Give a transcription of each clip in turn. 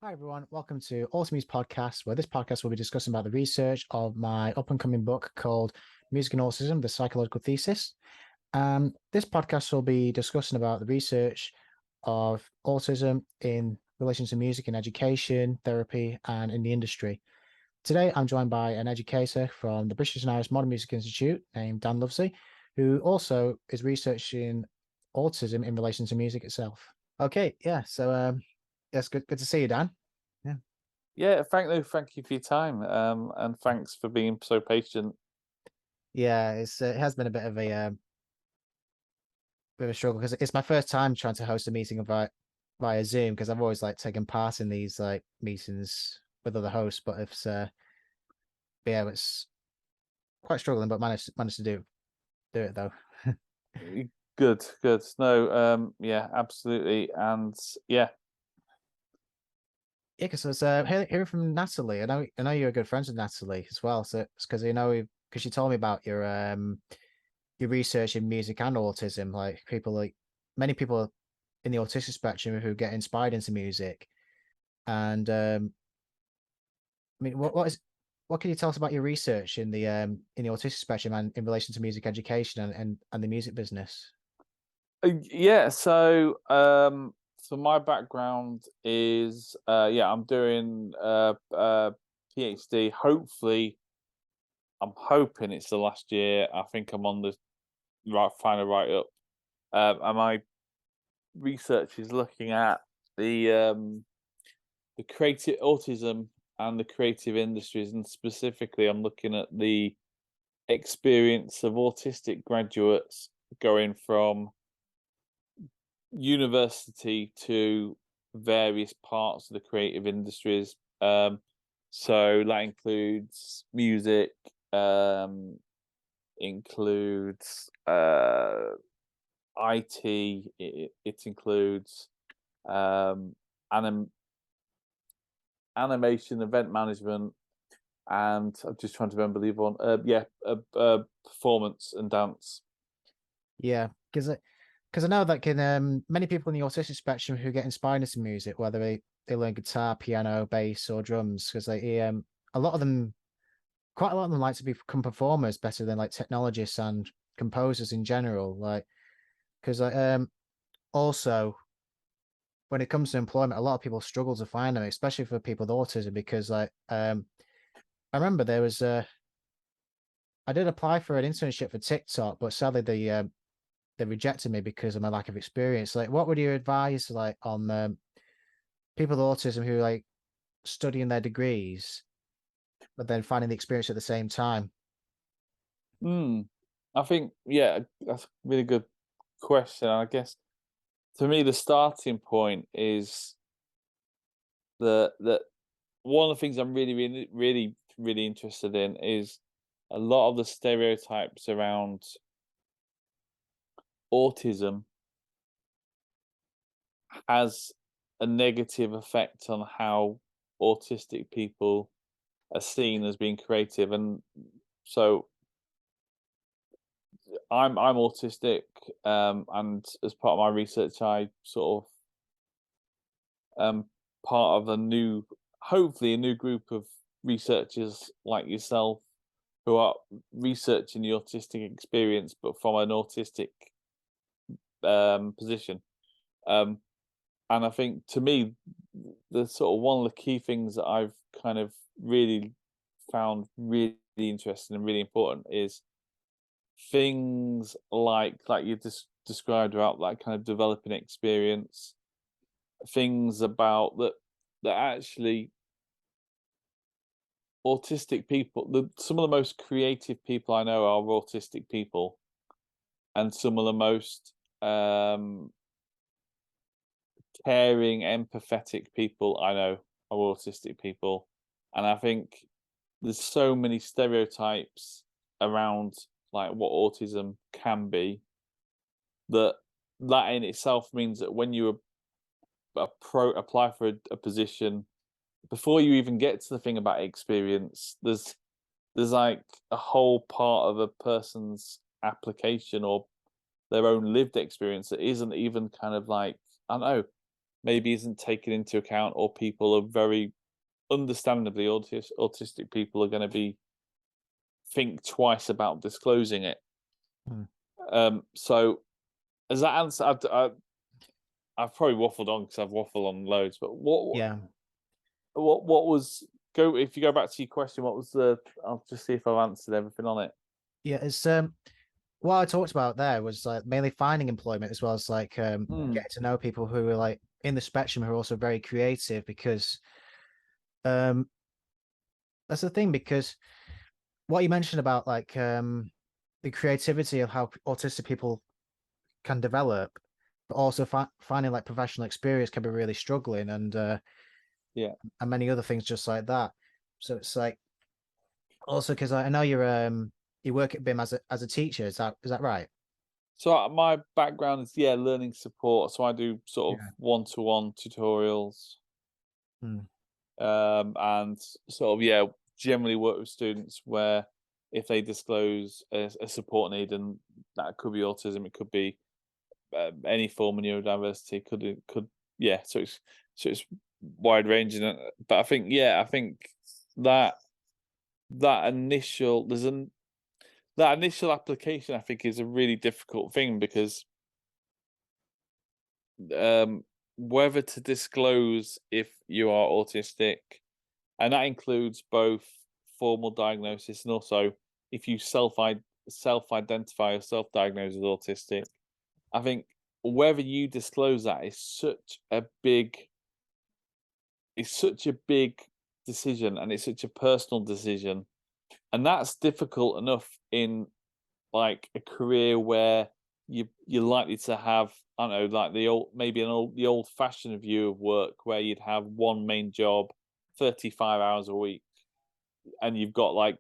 Hi everyone, welcome to AutiMuse podcast, where this podcast will be discussing about the research of my up and coming book called Music and Autism: The Psychological Thesis. This podcast will be discussing about the research of autism in relation to music in education, therapy, and in the industry. Today, I'm joined by an educator from the British and Irish Modern Music Institute named Dan Lovesy, who also is researching autism in relation to music itself. Okay, yeah, so yes, good to see you, Dan. Yeah. Yeah, thank you for your time, and thanks for being so patient. Yeah, it has been a bit of a struggle because it's my first time trying to host a meeting via Zoom because I've always like taken part in these like meetings with other hosts, but yeah, it's quite struggling, but managed to do it though. Good, good. No, yeah, absolutely, and yeah, Yeah, because I was hearing from Natalie. I know you're good friends with Natalie as well. So it's because because she told me about your research in music and autism. Like many people in the autistic spectrum who get inspired into music. And I mean, what can you tell us about your research in the autistic spectrum and in relation to music education and the music business? yeah. So my background is, yeah, I'm doing PhD. Hopefully, I'm hoping it's the last year. I think I'm on the final write up, and my research is looking at the um, the creative autism and the creative industries, and specifically, I'm looking at the experience of autistic graduates going from university to various parts of the creative industries. So that includes music, includes IT, it includes um, anim- animation, event management, and I'm just trying to remember the other one. Performance and dance. Yeah, because I know that can many people in the autistic spectrum who get inspired into music, whether they learn guitar, piano, bass, or drums, because a lot of them, quite a lot of them like to become performers better than like technologists and composers in general. Like because also when it comes to employment, a lot of people struggle to find them, especially for people with autism, because I remember I did apply for an internship for TikTok, but sadly they rejected me because of my lack of experience. Like, what would you advise like on people with autism who like studying their degrees but then finding the experience at the same time? Hmm. I think, yeah, that's a really good question. I guess to me, the starting point is that one of the things I'm really interested in is a lot of the stereotypes around autism has a negative effect on how autistic people are seen as being creative. And so I'm autistic, and as part of my research, I sort of part of hopefully a new group of researchers like yourself who are researching the autistic experience, but from an autistic position. Um, and I think to me, the sort of one of the key things that I've kind of really found really interesting and really important is things like you just described about that kind of developing experience, things about that actually autistic people, some of the most creative people I know are autistic people, and some of the most um caring, empathetic people I know are autistic people. And I think there's so many stereotypes around like what autism can be, that that in itself means that when you apply for a position, before you even get to the thing about experience, there's like a whole part of a person's application or their own lived experience that isn't even kind of like, I don't know, maybe isn't taken into account, or people are very understandably autistic people are going to be think twice about disclosing it. Mm. So as that answer, I've probably waffled on because I've waffled on loads. But Yeah. what was go if you go back to your question? What was the? I'll just see if I've answered everything on it. Yeah, it's what I talked about there was like mainly finding employment as well as like Mm, getting to know people who are like in the spectrum who are also very creative because um that's the thing because what you mentioned about like the creativity of how autistic people can develop, but also finding like professional experience can be really struggling yeah. and many other things just like that. So it's like also because I know you work at BIM as a teacher, is that right? So my background is learning support. So I do sort of Yeah. one-to-one tutorials, Mm. and sort of generally work with students where if they disclose a support need, and that could be autism, it could be any form of neurodiversity, could yeah. So it's wide ranging, but I think that that initial there's an that initial application I think is a really difficult thing because um, whether to disclose if you are autistic, and that includes both formal diagnosis and also if you self identify or self diagnose as autistic. I think whether you disclose that is such a big decision, and it's such a personal decision, and that's difficult enough in like a career where you're likely to have, I don't know, like the old fashioned view of work where you'd have one main job, 35 hours a week, and you've got like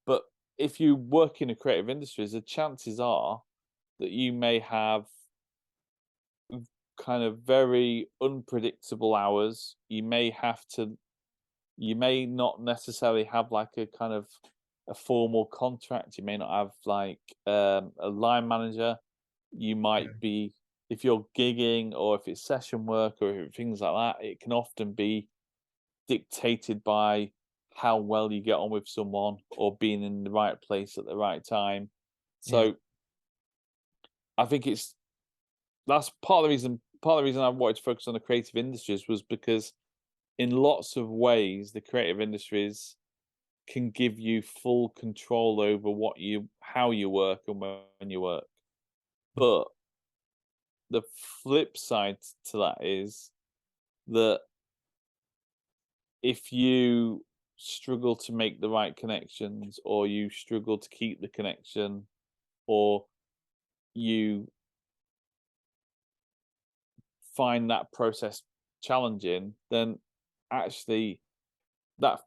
but if you work in a creative industries, the chances are that you may have kind of very unpredictable hours. You may not necessarily have like a kind of a formal contract. You may not have like a line manager. You might Yeah. be, if you're gigging or if it's session work or if things like that, it can often be dictated by how well you get on with someone or being in the right place at the right time. Yeah. So I think that's part of the reason I wanted to focus on the creative industries was because in lots of ways the creative industries can give you full control over how you work and when you work. But the flip side to that is that if you struggle to make the right connections, or you struggle to keep the connection, or you find that process challenging, then actually that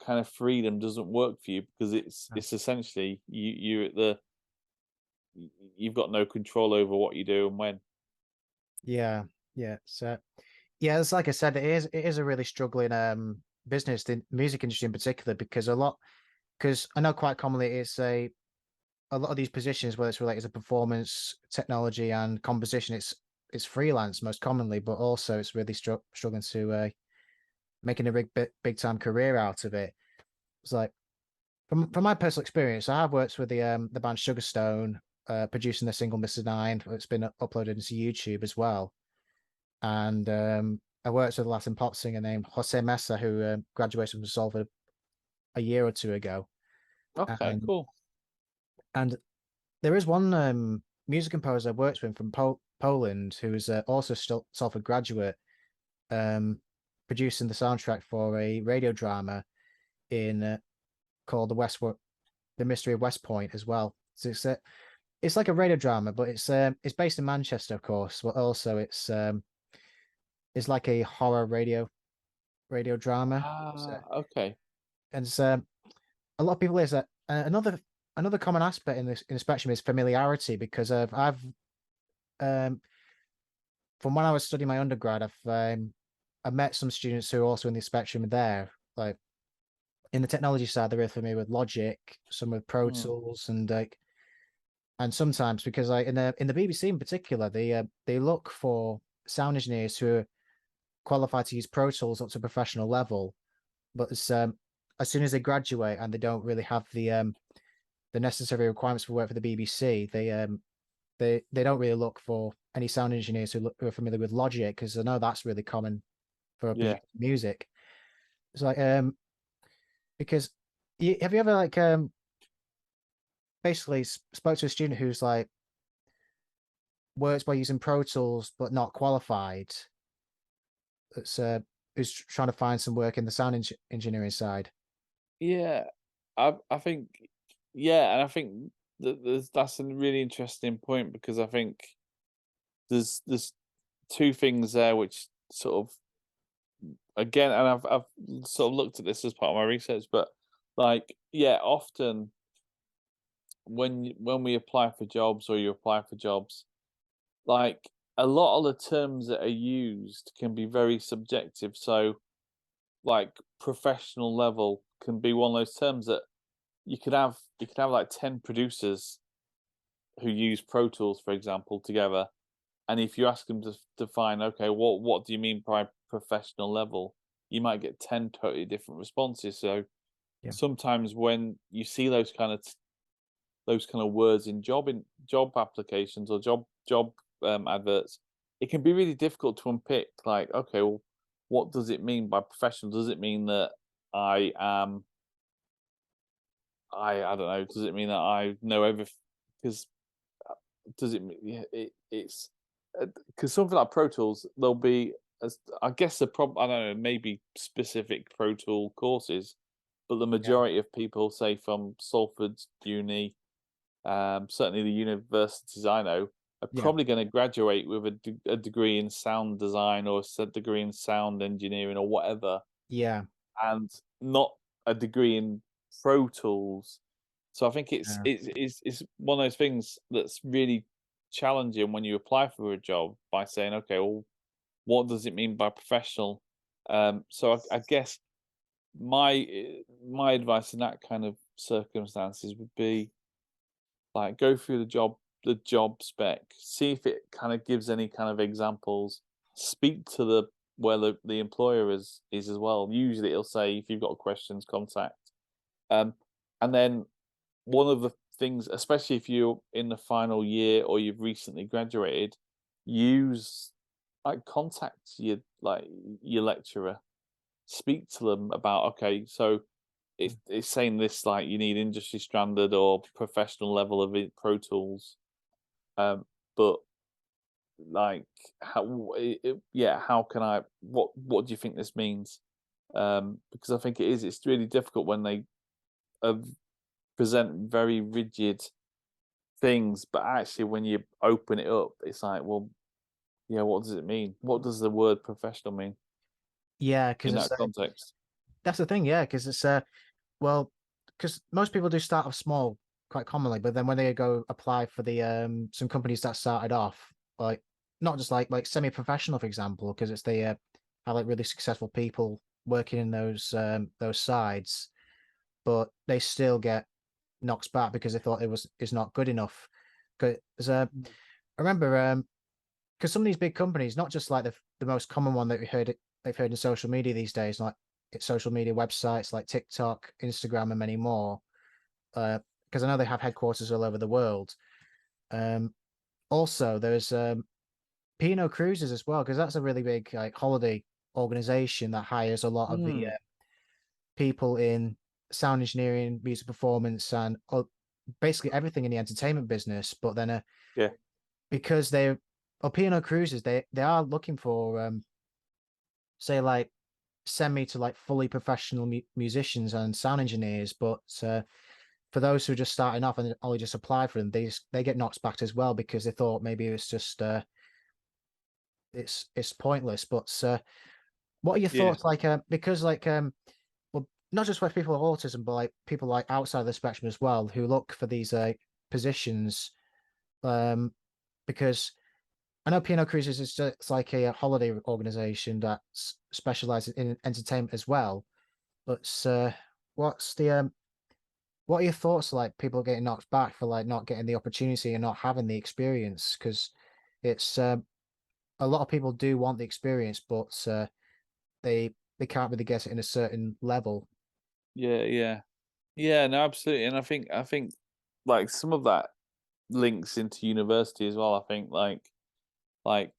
kind of freedom doesn't work for you because Mm. it's essentially you're at the you've got no control over what you do and when. Yeah. Yeah. So yeah, it's like I said, it is a really struggling business, the music industry in particular, because I know quite commonly a lot of these positions, whether it's related to performance, technology, and composition, it's freelance most commonly, but also it's really struggling to making a big time career out of it. It's like from my personal experience, I have worked with the band Sugarstone, producing the single "Mr. Nine." It's been uploaded into YouTube as well, and I worked with a Latin pop singer named Jose Mesa, who graduated from Solva a year or two ago, Okay, and cool. and there is one music composer I worked with from Poland who is also still Salford graduate, um, producing the soundtrack for a radio drama in called The Mystery of West Point as well. So it's like a radio drama, but it's based in Manchester, of course, but also it's like a horror radio drama. So, Okay. and a lot of people is that another common aspect in the spectrum is familiarity because I've um from when I was studying my undergrad, I've met some students who are also in the spectrum there. Like in the technology side, they're really familiar with Logic, some with Pro Mm, Tools, and sometimes because like in the BBC in particular, they look for sound engineers who qualified to use Pro Tools up to professional level, but as soon as they graduate and they don't really have the necessary requirements for work for the BBC, they don't really look for any sound engineers who are familiar with Logic, because I know that's really common for Yeah. music. It's like because have you ever like basically spoke to a student who's like works by using Pro Tools but not qualified, that's who's trying to find some work in the sound engineering side? Yeah. I think yeah, and I think that's a really interesting point because I think there's two things there which sort of again, and I've sort of looked at this as part of my research, but like yeah, often when we apply for jobs or you apply for jobs, like a lot of the terms that are used can be very subjective. So like professional level can be one of those terms that you could have like 10 producers who use Pro Tools, for example, together. And if you ask them to define, okay, what do you mean by professional level? You might get 10 totally different responses. So Yeah, sometimes when you see those kind of words in job applications or job adverts, it can be really difficult to unpick. Like, okay, well, what does it mean by professional? Does it mean that I am I don't know. Does it mean that I know everything? Because does it mean yeah, it's because something like Pro Tools, there'll be as I guess the problem. I don't know, maybe specific Pro Tool courses, but the yeah, majority of people, say from Salford Uni, certainly the universities I know, are yeah, probably going to graduate with a degree in sound design or a degree in sound engineering or whatever, yeah, and not a degree in Pro Tools. So I think yeah, it's one of those things that's really challenging when you apply for a job by saying, okay, well, what does it mean by professional? So I guess my advice in that kind of circumstances would be like go through the job spec, see if it kind of gives any kind of examples, speak to the where the employer is as well. Usually it'll say if you've got questions, contact. Um, and then one of the things, especially if you're in the final year or you've recently graduated, use like contact your lecturer, speak to them about okay, so it's saying this like you need industry standard or professional level of Pro Tools, um, but like yeah, how can I what do you think this means? Because I think it's really difficult when they uh, present very rigid things, but actually when you open it up, it's like, well, yeah, what does it mean? What does the word professional mean yeah. Because in it's that context? that's the thing, yeah. Because it's well, because most people do start off small quite commonly, but then when they go apply for the some companies that started off like not just like semi-professional, for example, because it's they have like really successful people working in those sides, but they still get knocked back because they thought is not good enough. Because Mm. I remember because some of these big companies, not just like the most common one that they've heard in social media these days, like it's social media websites like TikTok, Instagram, and many more. Because I know they have headquarters all over the world. Um, Also, there's P&O Cruises as well, because that's a really big like holiday organization that hires a lot of the Mm, people in sound engineering, music performance, and basically everything in the entertainment business. But then, yeah, because P&O Cruises, they are looking for say like semi to like fully professional musicians and sound engineers, but for those who are just starting off and only just apply for them, they get knocked back as well because they thought maybe it's just it's pointless. But what are your yeah. thoughts like because like well, not just with people with autism, but like people like outside the spectrum as well who look for these positions um because I know P&O Cruises is just like a holiday organization that specializes in entertainment as well. But what's the what are your thoughts like people getting knocked back for like not getting the opportunity and not having the experience? Because it's a lot of people do want the experience, but they can't really get it in a certain level. Yeah, yeah. Yeah, no, absolutely. And I think like some of that links into university as well. I think like like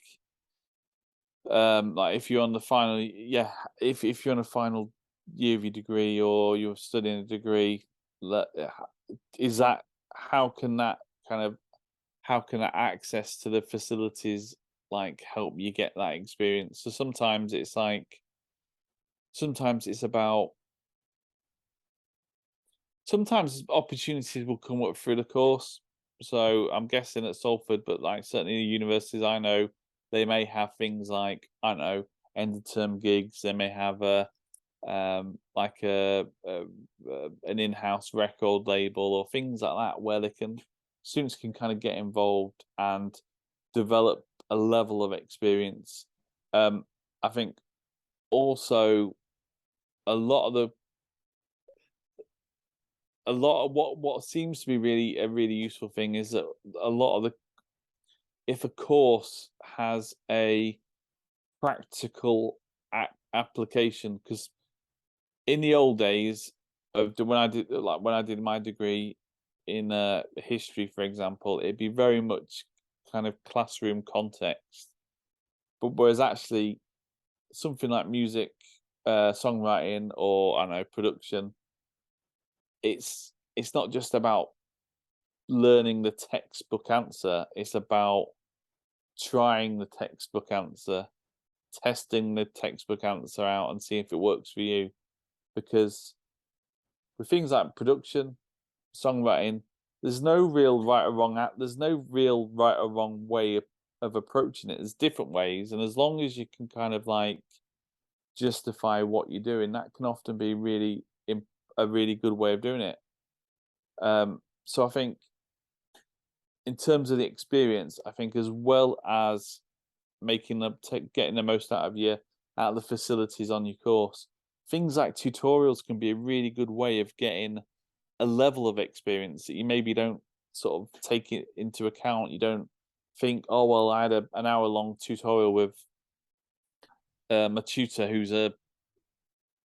if you're on the final yeah, if you're on a final year of your degree or you're studying a degree, is that how can that kind of how can that access to the facilities like help you get that experience? So sometimes it's like sometimes it's about sometimes opportunities will come up through the course. So I'm guessing at Salford, but like certainly the universities I know, they may have things like I don't know end of term gigs. They may have a like an in-house record label or things like that where they can students can kind of get involved and develop a level of experience. Um, I think also a lot of the a lot of what seems to be really a really useful thing is that a lot of the if a course has a practical application because in the old days of when I did when I did my degree in history, for example, it'd be very much kind of classroom context. But whereas actually something like music, songwriting, or I don't know production, it's not just about learning the textbook answer. It's about trying the textbook answer, testing the textbook answer out, and seeing if it works for you. Because with things like production, songwriting, there's no real right or wrong there's no real right or wrong way of approaching it. There's different ways, and as long as you can kind of like justify what you're doing, that can often be a really good way of doing it. So I think in terms of the experience, I think as well as getting the most out of the facilities on your course, things like tutorials can be a really good way of getting a level of experience that you maybe don't sort of take it into account. You don't think, oh well, I had an hour long tutorial with a tutor who's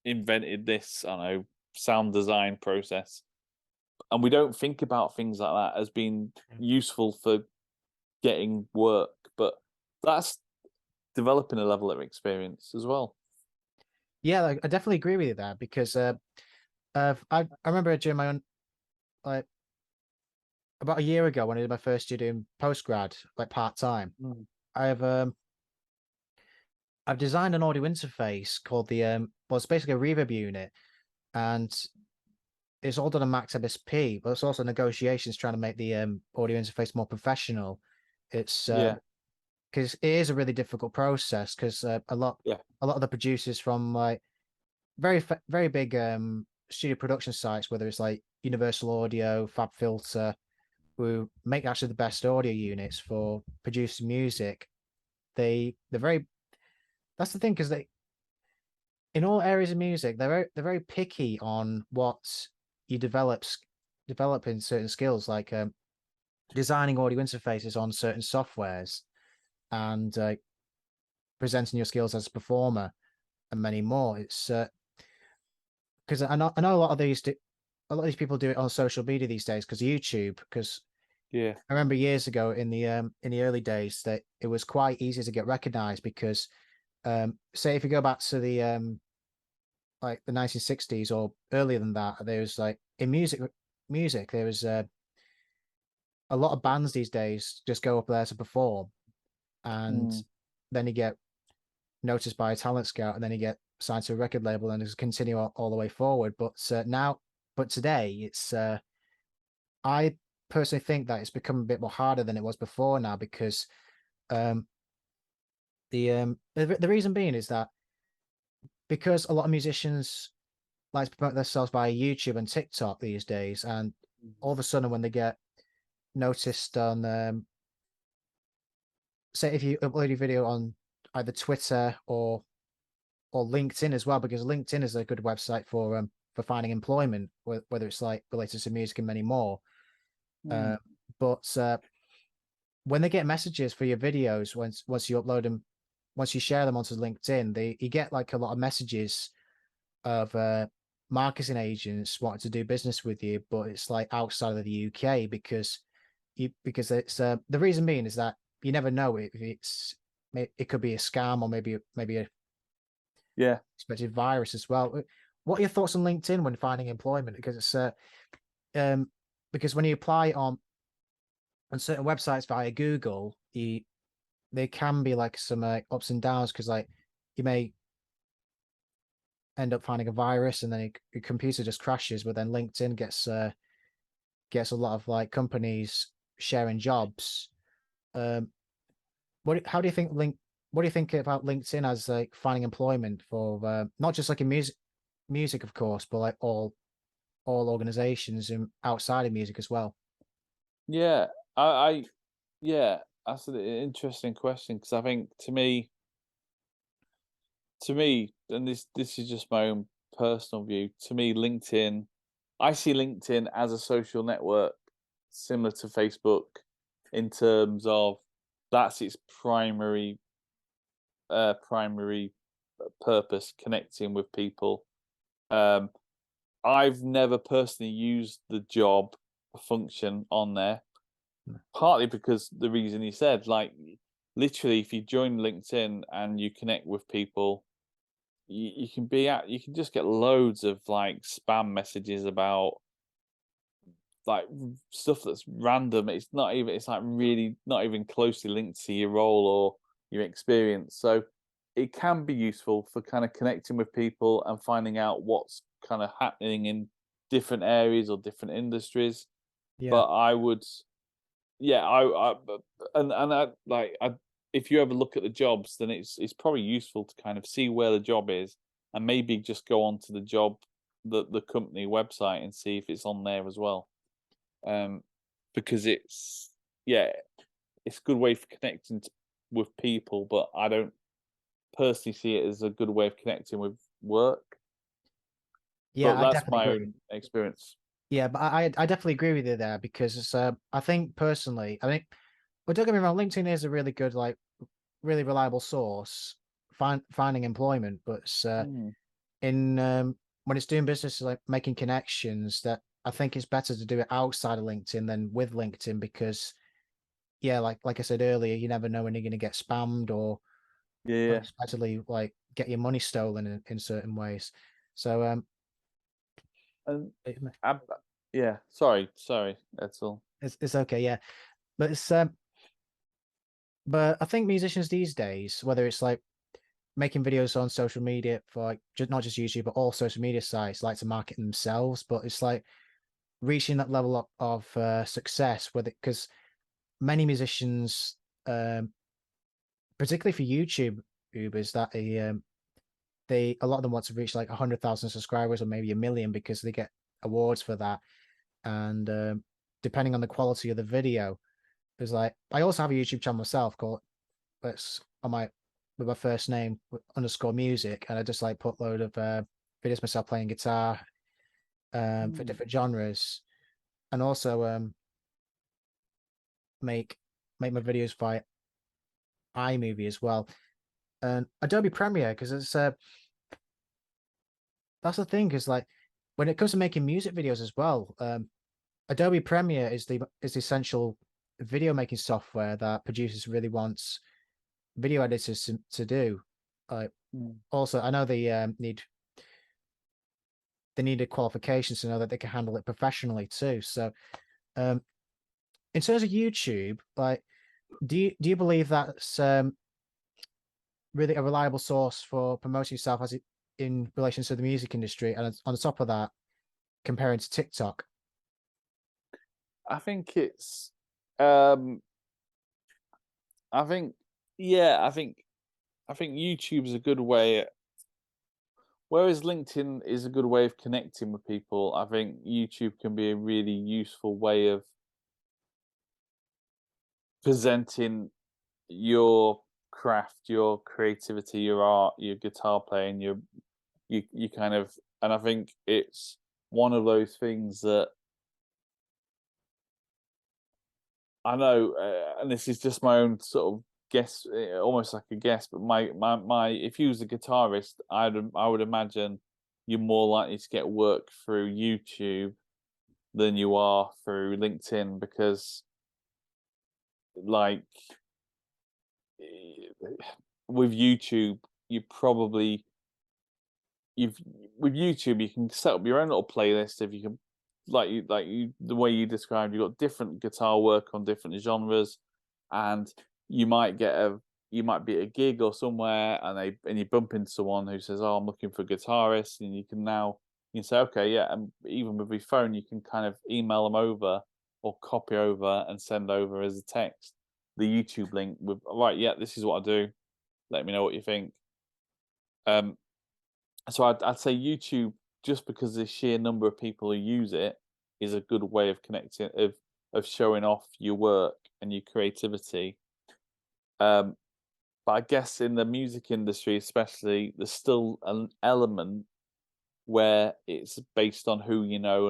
invented this, I don't know, sound design process, and we don't think about things like that as being Mm. useful for getting work, but that's developing a level of experience as well. Yeah, like, I definitely agree with you there because I remember during my own like about a year ago when I did my first year doing postgrad like part time. Mm. I've designed an audio interface called well, it's basically a reverb unit, and it's all done on Max MSP, but it's also negotiations trying to make the audio interface more professional. It's Yeah, because it is a really difficult process because yeah, a lot of the producers from like very big studio production sites, whether it's like Universal Audio, Fab Filter, who make actually the best audio units for producing music. They're very that's the thing because they in all areas of music they're very picky on what you develop in certain skills like designing audio interfaces on certain softwares and presenting your skills as a performer and many more. It's because I know a lot of these people do it on social media these days because YouTube. Because yeah. I remember years ago in the early days that it was quite easy to get recognized because say if you go back to the like the 1960s or earlier than that, there was like in music there was a lot of bands these days just go up there to perform, and Mm. then you get noticed by a talent scout, and then you get signed to a record label, and just continue all the way forward. But today, it's I personally think that it's become a bit more harder than it was before now because um, the reason being is that because a lot of musicians like to promote themselves via YouTube and TikTok these days, and all of a sudden when they get noticed on say if you upload your video on either Twitter or LinkedIn as well, because LinkedIn is a good website for finding employment, whether it's like related to music and many more. Uh, Mm. but when they get messages for your videos, once you upload them, once you share them onto LinkedIn, you get like a lot of messages of marketing agents wanting to do business with you, but it's like outside of the UK because it's the reason being is that you never know if it could be a scam or maybe a Yeah. expected virus as well. What are your thoughts on LinkedIn when finding employment? Um, because when you apply on certain websites via Google, there can be like some ups and downs because like you may end up finding a virus and then your computer just crashes. But then LinkedIn gets a lot of like companies sharing jobs. Um, how do you think What do you think about LinkedIn as like finding employment for not just like in music, of course, but like all organizations and outside of music as well? Yeah. Yeah, that's an interesting question because I think and this is just my own personal view. To me, LinkedIn, I see LinkedIn as a social network similar to Facebook in terms of that's its primary purpose, connecting with people. Um, I've never personally used the job function on there, Mm. partly because the reason he said, like, literally, if you join LinkedIn and you connect with people, you can you can just get loads of like spam messages about like stuff that's random. It's not even, it's like really not even closely linked to your role or your experience. So it can be useful for kind of connecting with people and finding out what's kind of happening in different areas or different industries. Yeah, But I would, yeah, and I like I if you ever look at the jobs, then it's probably useful to kind of see where the job is and maybe just go on to the job, the company website and see if it's on there as well. Um, because it's, yeah, it's a good way for connecting with people, but I don't personally see it as a good way of connecting with work. yeah, But I that's definitely my agree. own experience. Yeah, but I definitely agree with you there because I think personally, I think, but don't get me wrong, LinkedIn is a really good, like, really reliable source finding employment, but Mm, in when it's doing business, like making connections, that I think it's better to do it outside of LinkedIn than with LinkedIn because yeah, like I said earlier, you never know when you're going to get spammed or yeah, yeah. unexpectedly like get your money stolen in certain ways. So And it- ab yeah, sorry, that's all. it's okay, yeah, but it's but I think musicians these days, whether it's like making videos on social media for like not just YouTube, but all social media sites, like to market themselves, but it's like reaching that level of success with it because many musicians, um, particularly for YouTubers, that they a lot of them want to reach like 100,000 subscribers or maybe a million because they get awards for that. And depending on the quality of the video, there's like I also have a YouTube channel myself called that's on my with my first name underscore music, and I just like put load of videos myself playing guitar for Mm. different genres, and also make make my videos by iMovie as well, and Adobe Premiere because it's that's the thing is like when it comes to making music videos as well, Adobe Premiere is the essential video making software that producers really wants video editors to do. Uh, Mm. Also, I know they need a qualification to know that they can handle it professionally too. So, um, in terms of YouTube, like, do you believe that's really a reliable source for promoting yourself as it in relation to the music industry? And on top of that, comparing to TikTok, I think it's, um, I think, yeah, I think YouTube's a good way. Whereas LinkedIn is a good way of connecting with people, I think YouTube can be a really useful way of presenting your craft, your creativity, your art, your guitar playing, you kind of, and I think it's one of those things that I know, and this is just my own sort of guess, almost like a guess. But my, if you was a guitarist, I would imagine you're more likely to get work through YouTube than you are through LinkedIn because, like, eh, with YouTube, you probably you've with YouTube you can set up your own little playlist if you can, the way you described, you've got different guitar work on different genres, and you might get a you might be at a gig or somewhere, and you bump into someone who says, "Oh, I'm looking for a guitarist," and you can say, "Okay, yeah," and even with your phone, you can kind of email them over or copy over and send over as a text the YouTube link with, "Right, yeah, this is what I do. Let me know what you think." Um, so I'd say YouTube, just because the sheer number of people who use it, is a good way of connecting of showing off your work and your creativity. Um, but I guess in the music industry, especially, there's still an element where it's based on who you know,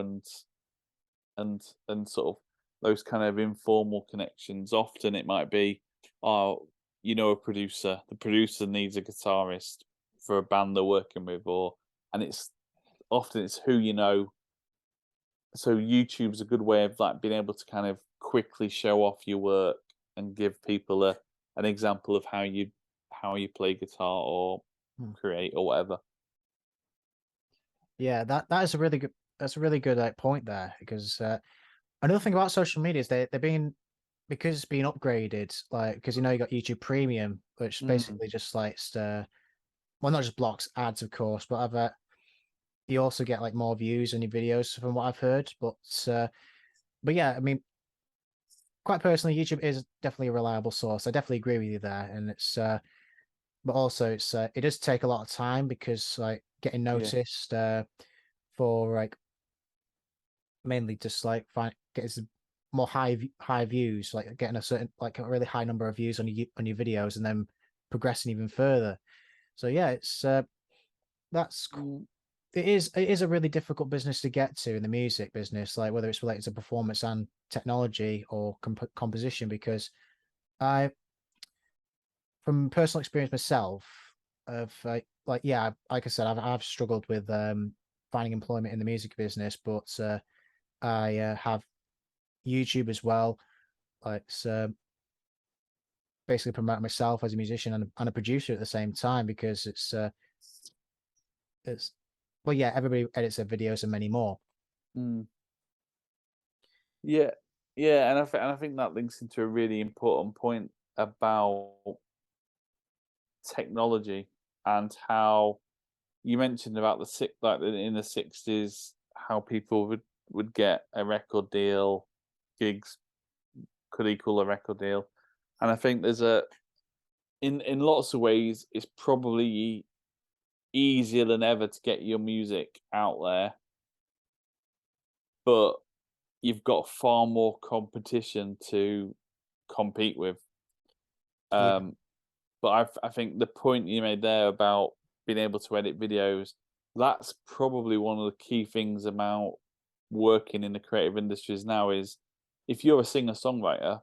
and sort of those kind of informal connections. Often it might be, oh, you know, a producer. The producer needs a guitarist for a band they're working with, or and it's often it's who you know. So YouTube's a good way of like being able to kind of quickly show off your work and give people an example of how you play guitar or Hmm. create or whatever. Yeah, that is a really good that's a really good like point there because another thing about social media is they're being because it's being upgraded, like because you got YouTube Premium, which Mm, basically just like well, not just blocks ads, of course, but you also get like more views on your videos from what I've heard. But yeah, I mean, quite personally, YouTube is definitely a reliable source. I definitely agree with you there, and but also it does take a lot of time because like getting yeah. noticed for like mainly just like getting some more high views, like getting a really high number of views on your videos, and then progressing even further. So yeah, that's Mm, it is a really difficult business to get to in the music business, like whether it's related to performance and technology or composition, because I, from personal experience myself, of like yeah, like I said, I've struggled with finding employment in the music business, but I have YouTube as well, like basically promote myself as a musician and a producer at the same time because it's well yeah, everybody edits their videos and many more. mm. Yeah, yeah, and I think that links into a really important point about technology and how you mentioned about in the 60s, how people would get a record deal, gigs could equal a record deal, and I think there's a in lots of ways it's probably easier than ever to get your music out there, but you've got far more competition to compete with. Yeah, Um, but I think the point you made there about being able to edit videos, that's probably one of the key things about working in the creative industries now is if you're a singer-songwriter,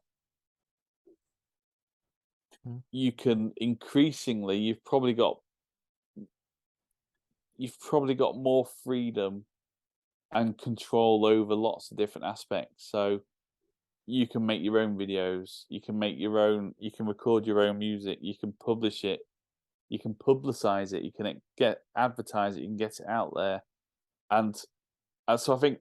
mm, you can increasingly you've probably got more freedom and control over lots of different aspects. So you can make your own videos, you can record your own music, you can publish it, you can publicize it, you can get advertise it, you can get it out there. And so I think,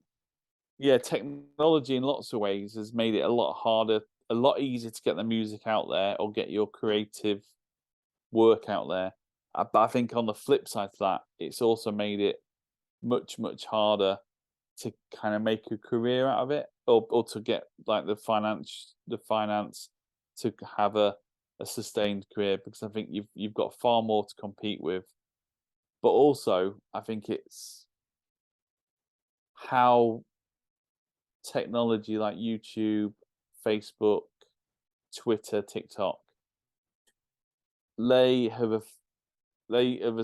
yeah, technology in lots of ways has made it a lot harder, a lot easier to get the music out there or get your creative work out there. But I think on the flip side to that, it's also made it much harder to kind of make a career out of it, or to get like the finance to have a sustained career, because I think you've got far more to compete with. But also, I think it's how technology like YouTube, Facebook, Twitter, TikTok, they have a they have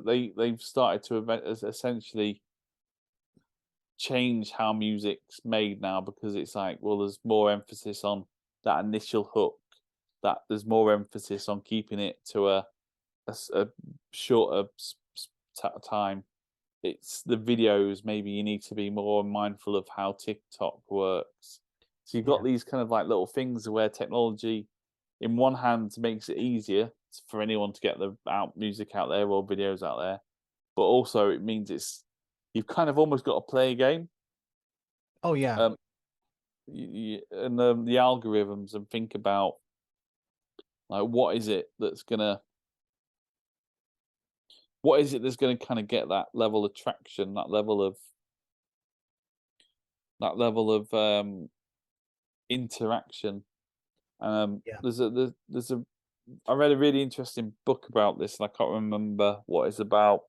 they've started to essentially change how music's made now, because it's like, well, there's more emphasis on that initial hook. That there's more emphasis on keeping it to a shorter time. It's the videos. Maybe you need to be more mindful of how TikTok works. So you've got Yeah. these kind of like little things where technology, in one hand, makes it easier for anyone to get the music out there or videos out there, but also it means you've kind of almost got to play a game. Oh yeah. Um, and the algorithms, and think about like what is it that's gonna kind of get that level of traction, that level of interaction. Yeah. There's a I read a really interesting book about this, and I can't remember what it's about.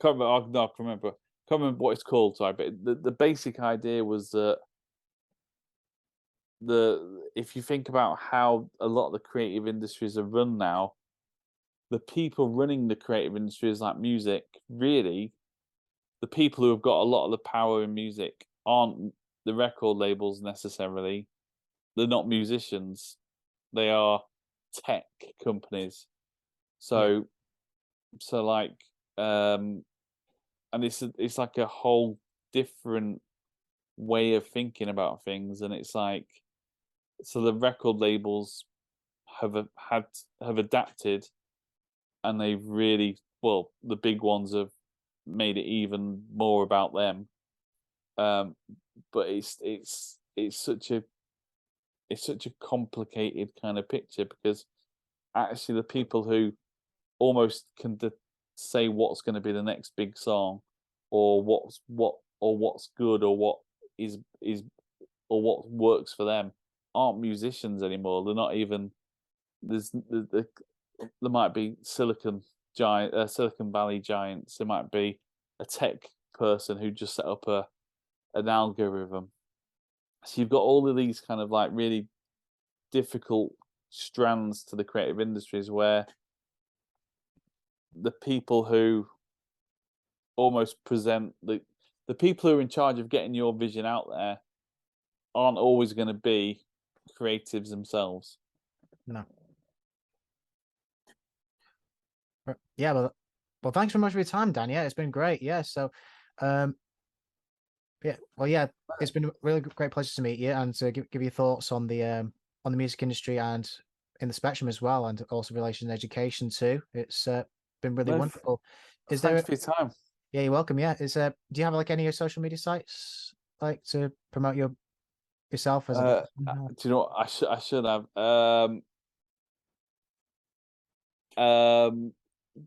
Can't remember. No, I can remember. Can't remember what it's called. Sorry, but the basic idea was that if you think about how a lot of the creative industries are run now, the people running the creative industries like music, really, the people who have got a lot of the power in music aren't the record labels necessarily. They're not musicians. They are tech companies. Yeah. So like, um, and it's like a whole different way of thinking about things, and it's like, so the record labels have adapted, and they've really, well, the big ones have made it even more about them. Um, but it's such a complicated kind of picture, because actually the people who almost can say what's going to be the next big song, or what's good, or is or what works for them, aren't musicians anymore. They're not even there might be Silicon Valley giants. There might be a tech person who just set up an algorithm. So you've got all of these kind of like really difficult strands to the creative industries, where the people who almost present the people who are in charge of getting your vision out there aren't always going to be creatives themselves. No. Yeah. Well, thanks very much for your time, Dan. Yeah, it's been great. Yeah. So, um, yeah. Well, yeah, it's been a really great pleasure to meet you and to give you thoughts on the music industry and in the spectrum as well, and also relation to education too. It's been really No, wonderful. Is thanks there? for your time. Yeah, you're welcome. Yeah. Do you have like any social media sites like to promote yourself as a person? Do you know what? I should have. Um,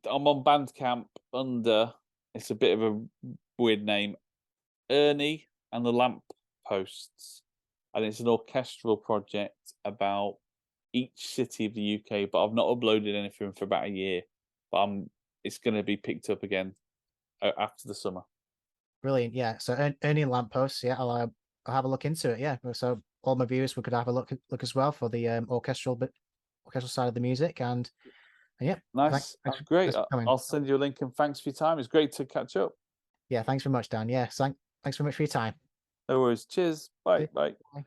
I'm on Bandcamp under. It's a bit of a weird name, Ernie and the Lamp Posts, and it's an orchestral project about each city of the UK. But I've not uploaded anything for about a year. But it's going to be picked up again after the summer. Brilliant. Yeah. So Ernie Lampposts. Yeah, I'll have a look into it. Yeah. So all my viewers we could have a look as well for the orchestral side of the music and yeah. Nice, Thanks great. for coming. I'll send you a link, and thanks for your time. It's great to catch up. Yeah. Thanks very much, Dan. Yeah. Thanks very much for your time. No worries. Cheers. Bye. See Bye. you. Bye.